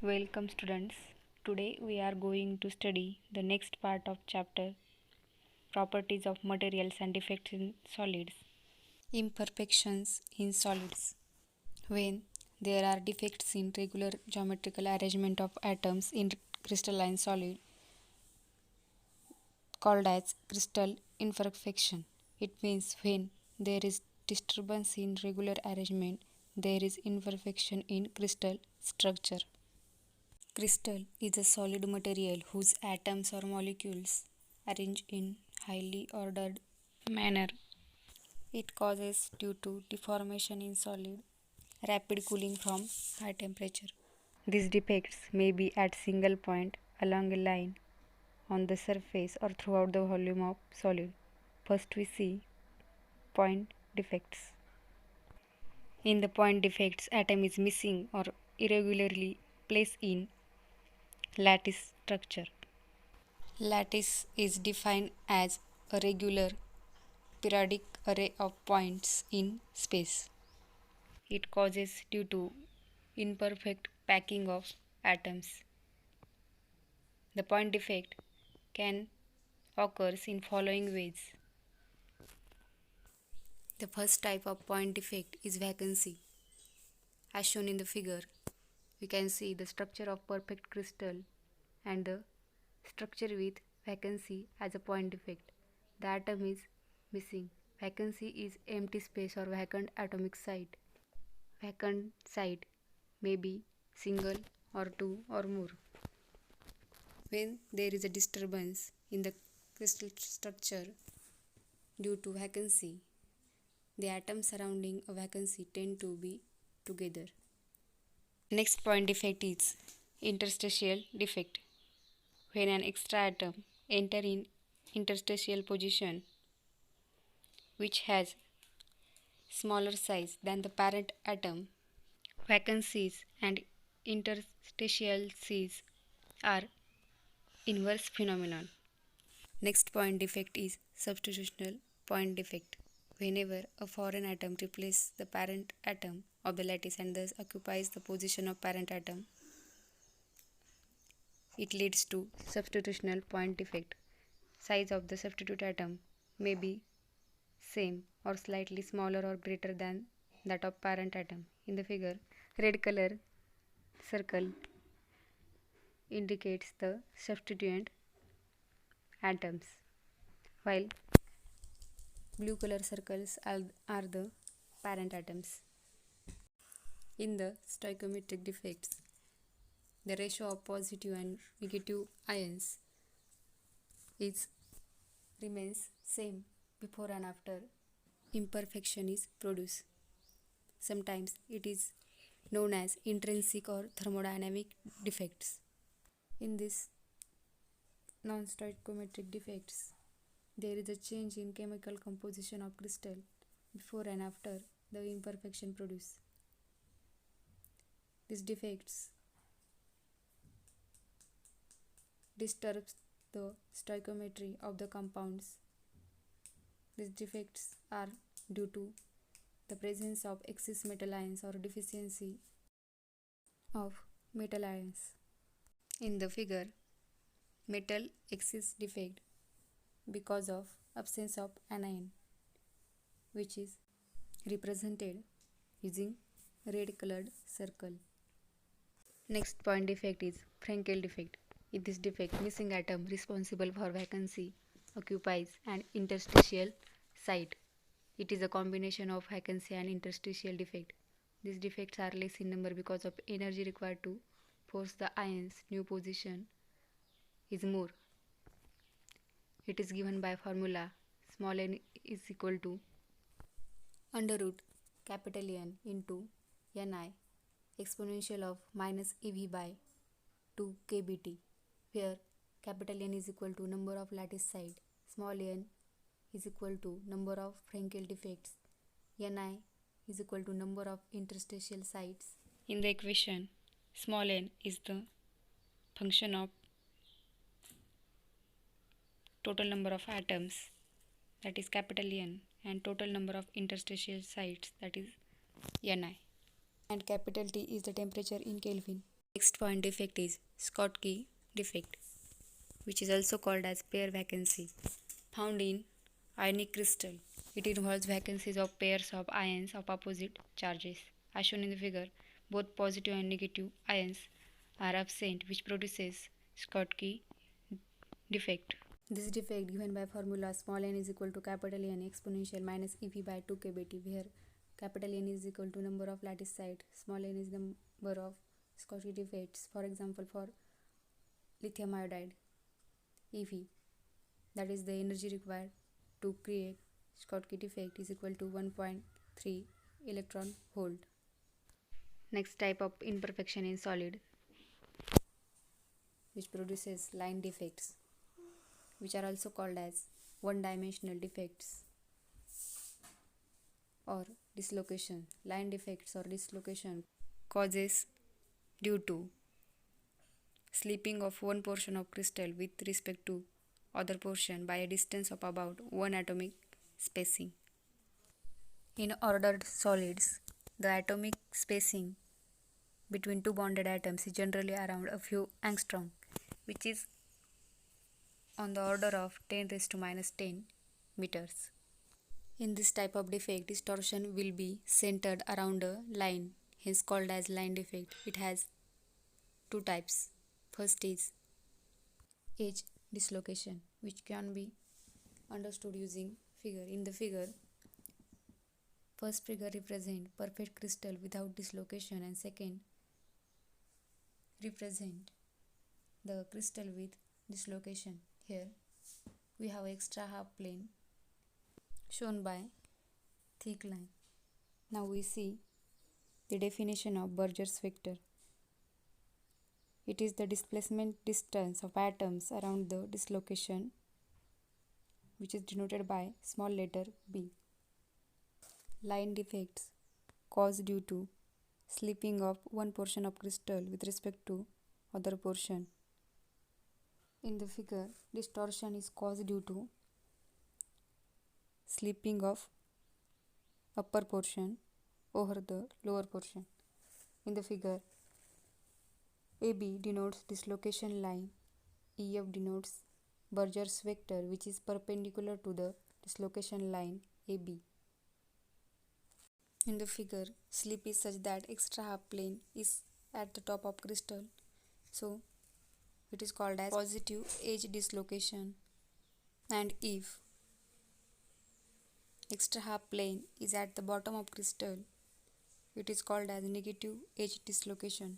Welcome students. Today we are going to study the next part of chapter Properties of Materials and Defects in Solids. Imperfections in solids. When there are defects in regular geometrical arrangement of atoms in crystalline solid called as crystal imperfection. It means when there is disturbance in regular arrangement, there is imperfection in crystal structure. Crystal is a solid material whose atoms or molecules arrange in highly ordered manner. It causes due to deformation in solid, rapid cooling from high temperature. These defects may be at single point along a line on the surface or throughout the volume of solid. First we see point defects. In the point defects, atom is missing or irregularly placed in lattice structure. Lattice is defined as a regular periodic array of points in space. It causes due to imperfect packing of atoms. The point defect can occur in following ways. The first type of point defect is vacancy. As shown in the figure, we can see the structure of perfect crystal and the structure with vacancy as a point defect. The atom is missing. Vacancy is empty space or vacant atomic site. Vacant site may be single or two or more. When there is a disturbance in the crystal structure due to vacancy, the atoms surrounding a vacancy tend to be together. Next point defect is interstitial defect. When an extra atom enters in interstitial position which has smaller size than the parent atom, vacancies and interstitials are inverse phenomenon. Next point defect is substitutional point defect. Whenever a foreign atom replaces the parent atom of the lattice and thus occupies the position of parent atom, it leads to substitutional point defect. Size of the substitute atom may be same or slightly smaller or greater than that of parent atom. In the figure, red color circle indicates the substituent atoms, while blue color circles are the parent atoms. In the stoichiometric defects, the ratio of positive and negative ions remains same before and after imperfection is produced. Sometimes it is known as intrinsic or thermodynamic defects. In this non-stoichiometric defects, there is a change in chemical composition of crystal before and after the imperfection produced. These defects disturbs the stoichiometry of the compounds. These defects are due to the presence of excess metal ions or deficiency of metal ions. In the figure, metal excess defect because of absence of anion, which is represented using red colored circle. Next point defect is Frankel defect. In this defect, missing atom responsible for vacancy occupies an interstitial site. It is a combination of vacancy and interstitial defect. These defects are less in number because of energy required to force the ions new position is more. It is given by formula small n is equal to under root capital N into Ni exponential of minus eV by 2 kBt, where capital N is equal to number of lattice site, small n is equal to number of Frankel defects, Ni is equal to number of interstitial sites. In the equation, small n is the function of total number of atoms, that is capital N, and total number of interstitial sites, that is Ni, and capital T is the temperature in Kelvin. Next point defect is Schottky defect, which is also called as pair vacancy, found in ionic crystal. It involves vacancies of pairs of ions of opposite charges. As shown in the figure, both positive and negative ions are absent, which produces Schottky defect. This defect given by formula small n is equal to capital N exponential minus EV by 2 kBT, where capital N is equal to number of lattice sites, small n is the number of Schottky defects. For example, for lithium iodide, EV, that is the energy required to create Schottky defect, is equal to 1.3 electron volt. Next type of imperfection in solid, which produces line defects, which are also called as one-dimensional defects or dislocation. Line defects or dislocation causes due to slipping of one portion of crystal with respect to other portion by a distance of about 1 atomic spacing. In ordered solids, the atomic spacing between two bonded atoms is generally around a few angstrom, which is on the order of 10 raised to minus 10 meters. In this type of defect, distortion will be centered around a line, hence called as line defect. It has two types. First is edge dislocation, which can be understood using figure. In the figure, first figure represent perfect crystal without dislocation, and second represent the crystal with dislocation. Here we have extra half plane shown by thick line. Now we see the definition of Burger's vector. It is the displacement distance of atoms around the dislocation, which is denoted by small letter b. Line defects caused due to slipping of one portion of crystal with respect to other portion. In the figure, distortion is caused due to slipping of upper portion over the lower portion. In the figure, AB denotes dislocation line, EF denotes Burger's vector, which is perpendicular to the dislocation line AB. In the figure, slip is such that extra half plane is at the top of crystal, so it is called as positive edge dislocation. And if extra half plane is at the bottom of crystal, it is called as negative edge dislocation.